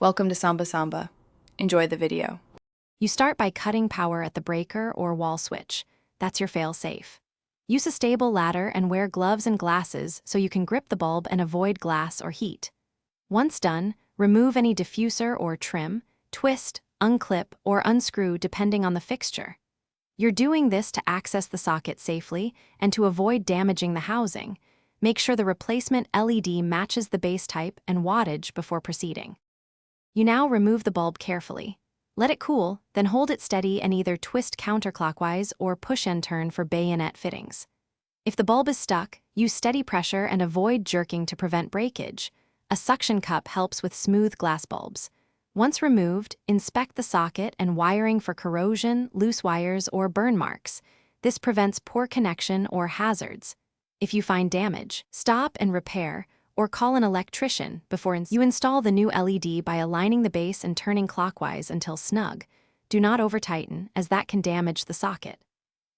Welcome to Samba Samba. Enjoy the video. You start by cutting power at the breaker or wall switch. That's your fail-safe. Use a stable ladder and wear gloves and glasses so you can grip the bulb and avoid glass or heat. Once done, remove any diffuser or trim, twist, unclip, or unscrew depending on the fixture. You're doing this to access the socket safely and to avoid damaging the housing. Make sure the replacement LED matches the base type and wattage before proceeding. You now remove the bulb carefully. Let it cool, then hold it steady and either twist counterclockwise or push and turn for bayonet fittings. If the bulb is stuck, use steady pressure and avoid jerking to prevent breakage. A suction cup helps with smooth glass bulbs. Once removed, inspect the socket and wiring for corrosion, loose wires, or burn marks. This prevents poor connection or hazards. If you find damage, stop and repair, or call an electrician before you install the new LED by aligning the base and turning clockwise until snug. Do not over-tighten, as that can damage the socket.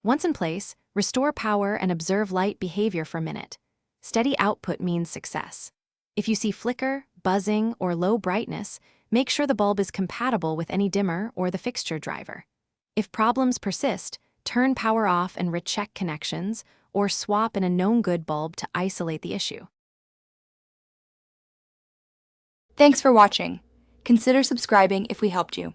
Once in place, restore power and observe light behavior for a minute. Steady output means success. If you see flicker, buzzing, or low brightness, make sure the bulb is compatible with any dimmer or the fixture driver. If problems persist, turn power off and recheck connections, or swap in a known good bulb to isolate the issue. Thanks for watching. Consider subscribing if we helped you.